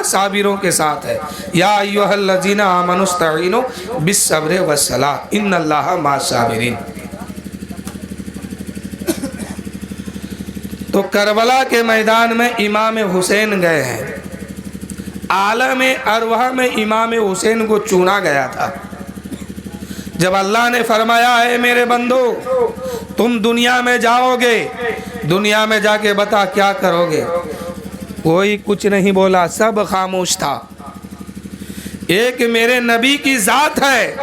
صابروں کے ساتھ ہے۔ یا ایھا الذین آمنوا استعینوا بالصبر والصلاۃ ان اللہ مع الصابرین۔ تو کربلا کے میدان میں امام حسین گئے ہیں۔ عالم ارواح میں امام حسین کو چنا گیا تھا۔ جب اللہ نے فرمایا اے میرے بندو تم دنیا میں جاؤ گے، دنیا میں جا کے بتا کیا کرو گے، کوئی کچھ نہیں بولا، سب خاموش تھا۔ ایک میرے نبی کی ذات ہے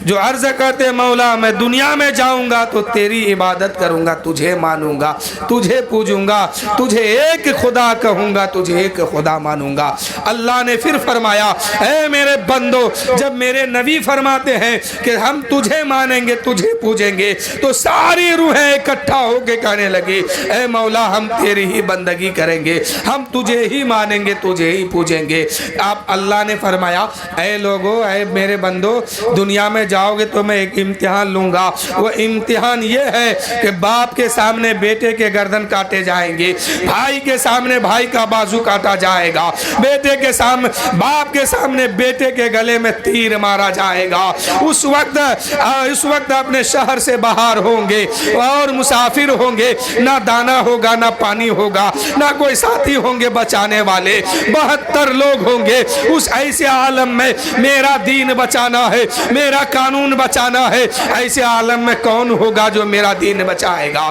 جو عرض کرتے مولا میں دنیا میں جاؤں گا تو تیری عبادت کروں گا، تجھے مانوں گا، تجھے پوجوں گا، تجھے ایک خدا کہوں گا، تجھے ایک خدا مانوں گا۔ اللہ نے پھر فرمایا اے میرے بندو جب میرے نبی فرماتے ہیں کہ ہم تجھے مانیں گے، تجھے پوجیں گے، تو ساری روحیں اکٹھا ہو کے کہنے لگی اے مولا ہم تیری ہی بندگی کریں گے، ہم تجھے ہی مانیں گے، تجھے ہی پوجیں گے۔ اب اللہ نے فرمایا اے لوگو اے میرے بندو دنیا میں جاؤ گے تو میں ایک امتحان لوں گا۔ وہ امتحان یہ ہے کہ باپ کے سامنے بیٹے کے گردن کاٹے جائیں گے، بھائی کے سامنے بھائی کا بازو کاٹا جائے گا، بیٹے کے سامنے باپ کے سامنے بیٹے کے گلے میں تیر مارا جائے گا۔ اس وقت اپنے شہر سے باہر ہوں گے اور مسافر ہوں گے، نہ دانا ہوگا نہ پانی ہوگا، نہ کوئی ساتھی ہوں گے بچانے والے، 72 لوگ ہوں گے۔ اس ایسے عالم میں میرا دین بچانا ہے، میرا قانون بچانا ہے، ایسے عالم میں کون ہوگا جو میرا دین بچائے گا،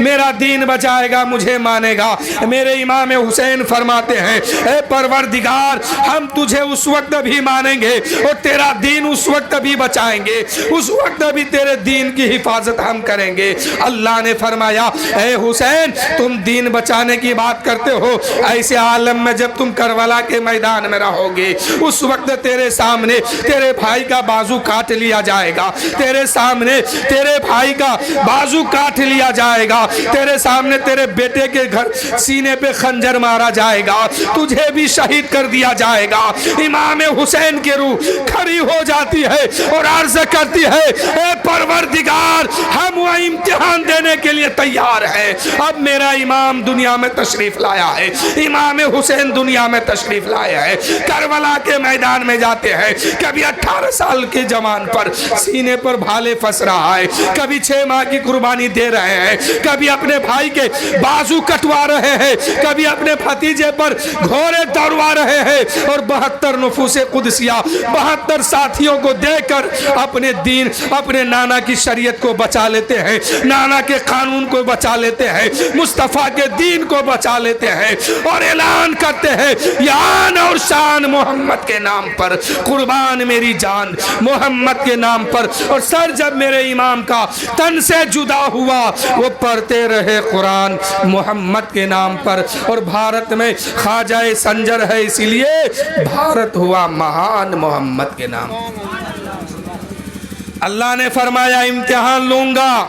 میرا دین بچائے گا، مجھے مانے گا۔ میرے امام حسین فرماتے ہیں اے پروردگار ہم تجھے اس وقت بھی مانیں گے اور تیرا دین اس وقت بھی بچائیں گے، اس وقت بھی تیرے دین کی حفاظت ہم کریں گے۔ اللہ نے فرمایا اے حسین تم دین بچانے کی بات کرتے ہو، ایسے عالم میں جب تم کربلا کے میدان میں رہو گے اس وقت تیرے سامنے تیرے بھائی کا بازو کاٹ لیا جائے گا، تیرے سامنے تیرے بھائی کا بازو کاٹ لیا جائے گا، تیرے سامنے تیرے بیٹے کے گھر سینے پہ خنجر مارا جائے گا، تجھے بھی شہید کر دیا جائے گا۔ امام حسین کی روح کھڑی ہو جاتی ہے اور عرض کرتی ہے اے پروردگار ہم وہ امتحان دینے کے لیے تیار ہیں۔ اب میرا امام دنیا میں تشریف لایا ہے، امام حسین دنیا میں تشریف لایا ہے، کربلا کے میدان میں جاتے ہیں، کبھی 18 سال کے جوان پر سینے پر بھالے پھنس رہا ہے، کبھی 6 ماہ کی قربانی دے رہے ہیں، کبھی اپنے بھائی کے بازو کٹوا رہے ہیں، کبھی اپنے بھتیجے پر گھوڑے دوڑوا رہے ہیں، اور 72 نفوس قدسیہ 72 ساتھیوں کو دے کر اپنے دین اپنے نانا کی شریعت کو بچا لیتے ہیں، نانا کے قانون کو بچا لیتے ہیں، مصطفیٰ کے دین کو بچا لیتے ہیں اور اعلان کرتے ہیں یان اور شان محمد کے نام پر، قربان میری جان محمد کے نام پر۔ اور سر جب میرے امام کا تن سے جدا ہوا وہ پڑھتے رہے قرآن محمد کے نام پر۔ اور بھارت میں خواجہ سنجر ہے اسی لیے بھارت ہوا مہان محمد کے نام۔ اللہ نے فرمایا امتحان لوں گا۔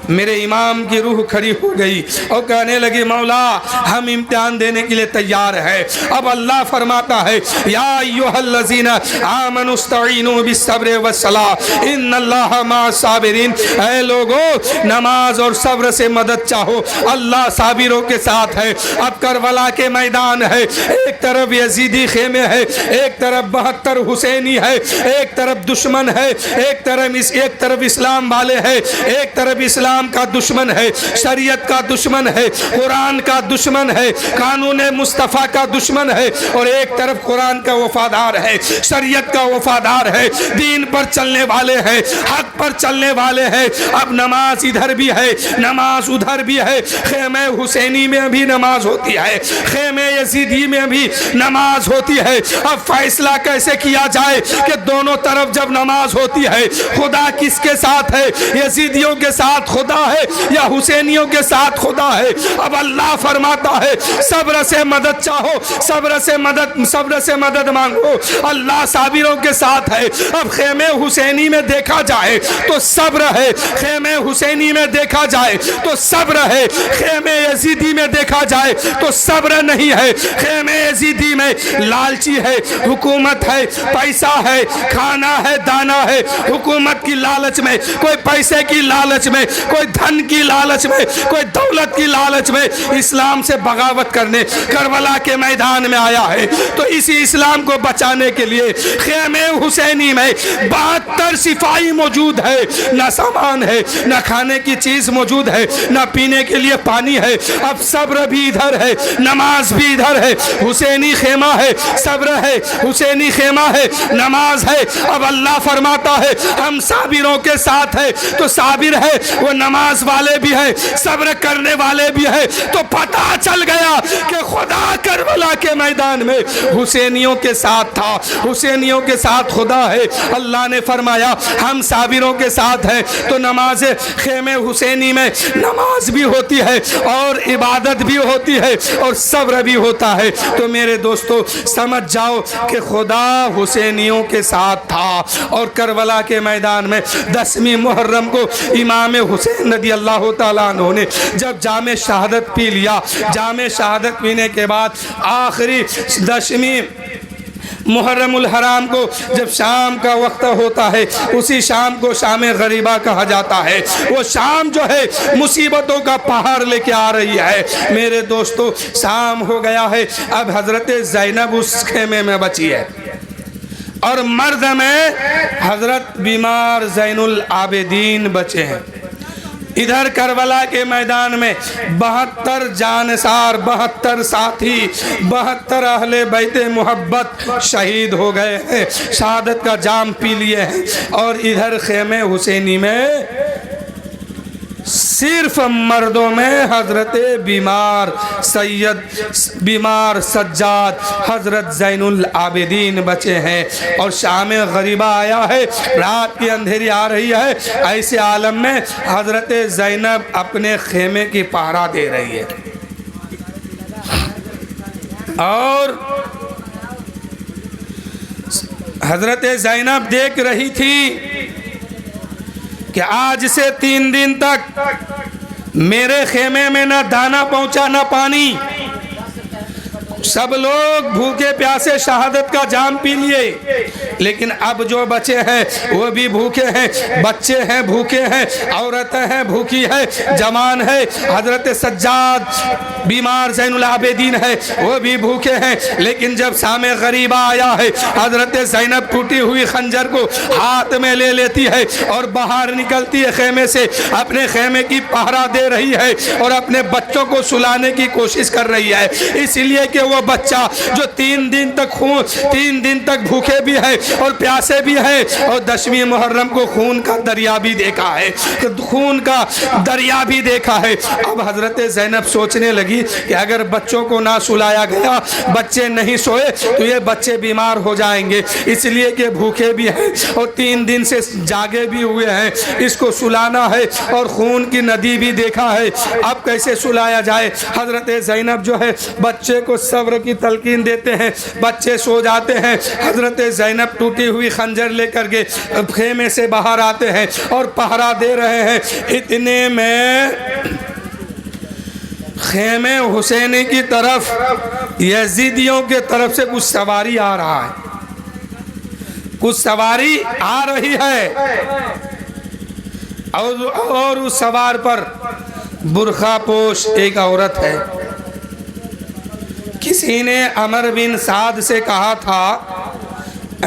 میرے امام کی روح کھڑی ہو گئی اور کہنے لگی مولا ہم امتحان دینے کے لیے تیار ہیں۔ اب اللہ فرماتا ہے یا ایھا الذین آمنوا استعینوا بالصبر والصلاۃ ان اللہ مع الصابرین۔ اے لوگو نماز اور صبر سے مدد چاہو، اللہ صابروں کے ساتھ ہے۔ اب کربلا کے میدان ہے، ایک طرف یزیدی خیمے ہے، ایک طرف 72 حسینی ہے، ایک طرف دشمن ہے، ایک طرف اسلام والے ہیں، ایک طرف اسلام کا دشمن ہے، شریعت کا دشمن ہے، قرآن کا دشمن ہے، قانون مصطفیٰ کا دشمن ہے، اور ایک طرف قرآن کا وفادار ہے، شریعت کا وفادار ہے، دین پر چلنے والے ہیں، حق پر چلنے والے ہیں۔ اب نماز ادھر بھی ہے، نماز ادھر بھی ہے، خیمہ حسینی میں بھی نماز ہوتی ہے، خیمہ یزیدی میں بھی نماز ہوتی ہے۔ اب فیصلہ کیسے کیا جائے کہ دونوں طرف جب نماز ہوتی ہے خدا کس کے ساتھ ہے، یزیدیوں کے ساتھ خدا ہے یا حسینیوں کے ساتھ خدا ہے؟ اب اللہ فرماتا ہے صبر سے مدد چاہو، صبر سے مدد مانگو، اللہ صابروں کے ساتھ ہے۔ اب خیمہ حسینی میں دیکھا جائے تو صبر ہے، خیمہ حسینی میں دیکھا جائے تو صبر ہے، خیمہ یزیدی میں دیکھا جائے تو صبر نہیں ہے۔ خیمہ یزیدی میں لالچی ہے، حکومت ہے، پیسہ ہے، کھانا ہے، دانا ہے، حکومت کی لالچ میں، کوئی پیسے کی لالچ میں، کوئی کوئی دھن کی لالچ میں، کوئی دولت کی لالچ میں اسلام سے بغاوت کرنے کربلا کے میدان میں آیا ہے، تو اسی اسلام کو بچانے کے لیے خیمے حسینی میں 72 سپاہی موجود ہے، نہ سامان ہے، نہ کھانے کی چیز موجود ہے، نہ پینے کے لیے پانی ہے۔ اب صبر بھی ادھر ہے، نماز بھی ادھر ہے، حسینی خیمہ ہے، صبر ہے، حسینی خیمہ ہے، نماز ہے۔ اب اللہ فرماتا ہے ہم صابروں کے ساتھ ہے، تو صابر ہے وہ نماز والے بھی ہیں، صبر کرنے والے بھی ہیں۔ تو پتہ چل گیا کہ خدا کربلا کے میدان میں حسینیوں کے ساتھ تھا، حسینیوں کے ساتھ خدا ہے۔ اللہ نے فرمایا ہم صابروں کے ساتھ ہیں، تو نماز خیمے حسینی میں نماز بھی ہوتی ہے اور عبادت بھی ہوتی ہے اور صبر بھی ہوتا ہے۔ تو میرے دوستو سمجھ جاؤ کہ خدا حسینیوں کے ساتھ تھا، اور کربلا کے میدان میں 10ویں محرم کو امام حسین رضی اللہ تعالیٰ عنہ نے جب جام شہادت پی لیا، جام شہادت پینے کے بعد آخری 10ویں محرم الحرام کو جب شام کا وقت ہوتا ہے، اسی شام کو شام غریبہ کہا جاتا ہے۔ وہ شام جو ہے مصیبتوں کا پہاڑ لے کے آ رہی ہے۔ میرے دوستو شام ہو گیا ہے، اب حضرت زینب اس خیمے میں بچی ہے، اور مرد میں حضرت بیمار زین العابدین بچے ہیں۔ ادھر کربلا کے میدان میں 72 جانثار، 72 ساتھی، 72 اہل بیت محبت شہید ہو گئے ہیں، شہادت کا جام پی لیے ہیں۔ اور ادھر خیمے حسینی میں صرف مردوں میں حضرت بیمار سجاد حضرت زین العابدین بچے ہیں، اور شام غریبہ آیا ہے، رات کی اندھیری آ رہی ہے۔ ایسے عالم میں حضرت زینب اپنے خیمے کی پہرا دے رہی ہے، اور حضرت زینب دیکھ رہی تھی کہ آج سے 3 دن تک میرے خیمے میں نہ دانا پہنچا نہ پانی، سب لوگ بھوکے پیاسے شہادت کا جام پی لیے، لیکن اب جو بچے ہیں وہ بھی بھوکے ہیں، بچے ہیں بھوکے ہیں، عورتیں ہیں بھوکی ہے، جوان ہے، حضرت سجاد بیمار زین العابدین ہے وہ بھی بھوکے ہیں۔ لیکن جب شام غریبہ آیا ہے، حضرت زینب ٹوٹی ہوئی خنجر کو ہاتھ میں لے لیتی ہے اور باہر نکلتی ہے خیمے سے، اپنے خیمے کی پہرا دے رہی ہے اور اپنے بچوں کو سلانے کی کوشش کر رہی ہے، اس لیے کہ وہ بچہ جو 3 دن تک بھوکے بھی ہے اور پیاسے بھی ہے، اور 10ویں محرم کو خون کا دریا بھی دیکھا ہے، خون کا دریا بھی دیکھا ہے۔ اب حضرت زینب سوچنے لگی کہ اگر بچوں کو نہ سلایا گیا، بچے نہیں سوئے تو یہ بچے بیمار ہو جائیں گے، اس لیے کہ بھوکے بھی ہیں اور 3 دن سے جاگے بھی ہوئے ہیں، اس کو سلانا ہے اور خون کی ندی بھی دیکھا ہے، اب کیسے سلایا جائے۔ حضرت زینب جو ہے بچے کو صبر کی تلقین دیتے ہیں، بچے سو جاتے ہیں۔ حضرت زینب ٹوٹی ہوئی خنجر لے کر کے خیمے سے باہر آتے ہیں اور پہرا دے رہے ہیں۔ اتنے میں خیمے حسینی کی طرف یزیدیوں کے طرف سے کچھ سواری آ رہا ہے، کچھ سواری آ رہی ہے، اور اس سوار پر برقع پوش ایک عورت ہے۔ کسی نے عمر بن سعد سے کہا تھا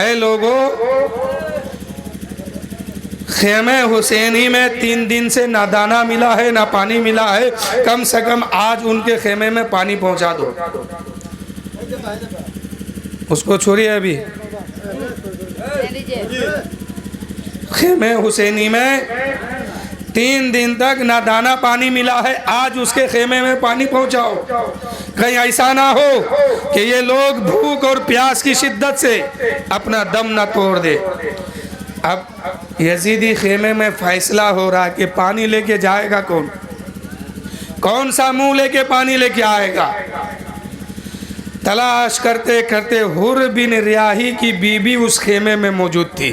اے لوگو، خیمے حسینی میں 3 دن سے نہ دانا ملا ہے نہ پانی ملا ہے، کم سے کم آج ان کے خیمے میں پانی پہنچا دو۔ اس کو چھوڑیے ابھی۔ خیمے حسینی میں 3 دن تک نہ دانا پانی ملا ہے، آج اس کے خیمے میں پانی پہنچاؤ، کہیں ایسا نہ ہو کہ یہ لوگ بھوک اور پیاس کی شدت سے اپنا دم نہ توڑ دے۔ اب یزیدی خیمے میں فیصلہ ہو رہا کہ پانی لے کے جائے گا کون سا منہ لے کے پانی لے کے آئے گا۔ تلاش کرتے کرتے حر بن ریاحی کی بیوی اس خیمے میں موجود تھی،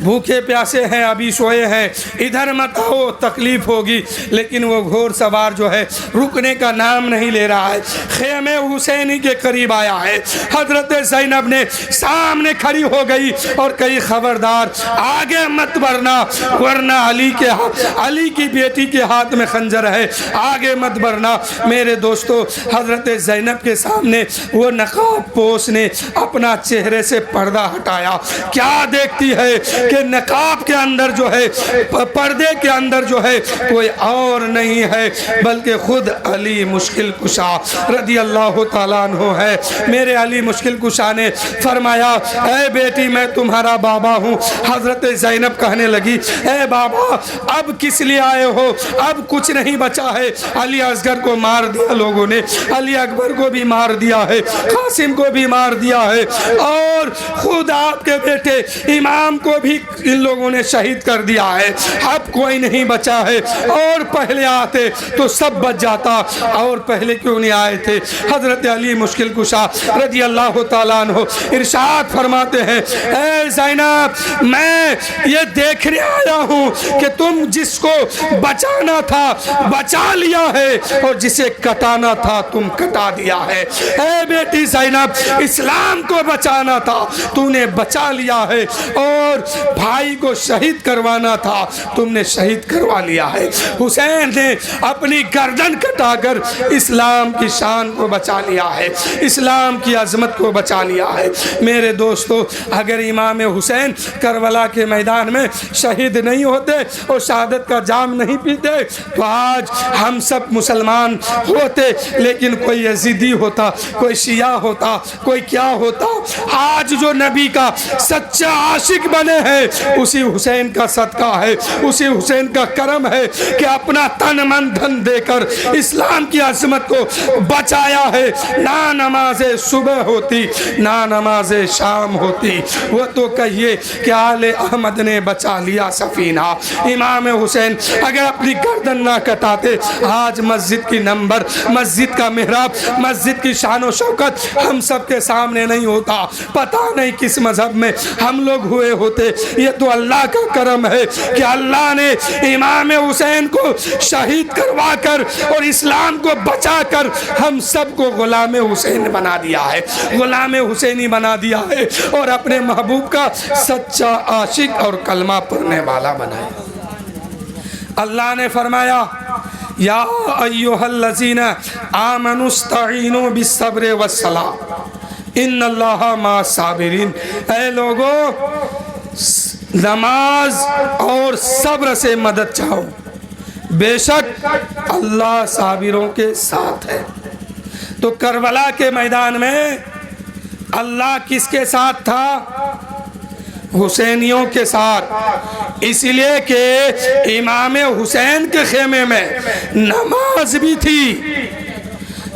بھوکے پیاسے ہیں ابھی سوئے ہیں ادھر مت آؤ تکلیف ہوگی، لیکن وہ گھوڑ سوار جو ہے رکنے کا نام نہیں لے رہا ہے، خیمے حسینی کے قریب آیا ہے، حضرت زینب نے سامنے کھڑی ہو گئی اور کئی خبردار آگے مت بڑھنا ورنہ علی کی بیٹی کے ہاتھ میں خنجر ہے، آگے مت بڑھنا۔ میرے دوستو حضرت زینب کے سامنے وہ نقاب پوش نے اپنا چہرے سے پردہ ہٹایا، کیا دیکھتی ہے کہ نقاب کے اندر جو ہے پردے کے اندر جو ہے کوئی اور نہیں ہے بلکہ خود علی مشکل کشا رضی اللہ تعالیٰ عنہ ہے۔ میرے علی مشکل کشا نے فرمایا اے بیٹی میں تمہارا بابا ہوں۔ حضرت زینب کہنے لگی اے بابا اب کس لیے آئے ہو، اب کچھ نہیں بچا ہے، علی اصغر کو مار دیا لوگوں نے، علی اکبر کو بھی مار دیا ہے، قاسم کو بھی مار دیا ہے، اور خود آپ کے بیٹے امام کو بھی ان لوگوں نے شہید کر دیا ہے، اب کوئی نہیں بچا ہے، اور پہلے آتے تو سب بچ جاتا، اور پہلے کیوں نہیں آئے تھے؟ حضرت علی مشکل کشا رضی اللہ تعالیٰ عنہ ارشاد فرماتے ہیں اے زینب میں یہ دیکھنے آیا ہوں کہ تم جس کو بچانا تھا بچا لیا ہے اور جسے کٹانا تھا تم کٹا دیا ہے۔ اے بیٹی زینب اسلام کو بچانا تھا تو نے بچا لیا ہے، اور بھائی کو شہید کروانا تھا تم نے شہید کروا لیا ہے۔ حسین نے اپنی گردن کٹا کر اسلام کی شان کو بچا لیا ہے، اسلام کی عظمت کو بچا لیا ہے۔ میرے دوستو اگر امام حسین کربلا کے میدان میں شہید نہیں ہوتے اور شہادت کا جام نہیں پیتے تو آج ہم سب مسلمان ہوتے، لیکن کوئی یزیدی ہوتا، کوئی شیعہ ہوتا، کوئی کیا ہوتا۔ آج جو نبی کا سچا عاشق بنے ہیں اسی حسین کا صدقہ ہے، اسی حسین کا کرم ہے کہ اپنا تن من دھن دے کر اسلام کی عظمت کو بچایا ہے۔ نہ نماز صبح ہوتی نہ نماز شام ہوتی، وہ تو کہیے کہ آل احمد نے بچا لیا سفینہ۔ امام حسین اگر اپنی گردن نہ کٹاتے آج مسجد کی نمبر، مسجد کا محراب، مسجد کی شان و شوکت ہم سب کے سامنے نہیں ہوتا، پتہ نہیں کس مذہب میں ہم لوگ ہوئے ہوتے۔ یہ تو اللہ کا کرم ہے کہ اللہ نے امام حسین کو شہید کروا کر اور اسلام کو بچا کر ہم سب کو غلام حسین بنا دیا ہے، غلام حسینی بنا دیا ہے، اور اپنے محبوب کا سچا عاشق اور کلمہ پڑھنے والا بنایا۔ اللہ نے فرمایا یا ایھا الذین آمنوا استعینوا بالصبر والصلاۃ ان اللہ مع الصابرین، اے لوگو نماز اور صبر سے مدد چاہو، بے شک اللہ صابروں کے ساتھ ہے۔ تو کربلا کے میدان میں اللہ کس کے ساتھ تھا؟ حسینیوں کے ساتھ، اس لیے کہ امام حسین کے خیمے میں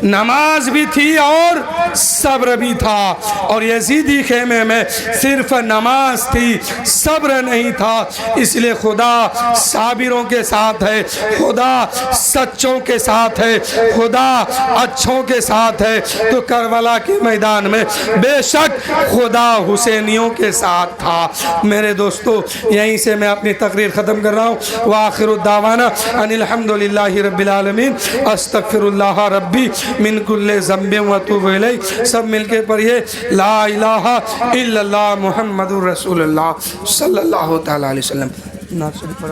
نماز بھی تھی اور صبر بھی تھا، اور یزیدی خیمے میں صرف نماز تھی صبر نہیں تھا، اس لیے خدا صابروں کے ساتھ ہے، خدا سچوں کے ساتھ ہے، خدا اچھوں کے ساتھ ہے۔ تو کربلا کے میدان میں بے شک خدا حسینیوں کے ساتھ تھا۔ میرے دوستو یہیں سے میں اپنی تقریر ختم کر رہا ہوں۔ وآخر الدعوانا ان الحمدللہ رب العالمین، استغفر اللہ ربی من کل ذنب واتوب الیہ۔ سب مل کے پڑھیے لا الہ الا اللہ محمد الرسول اللہ صلی اللہ تعالی علیہ وسلم۔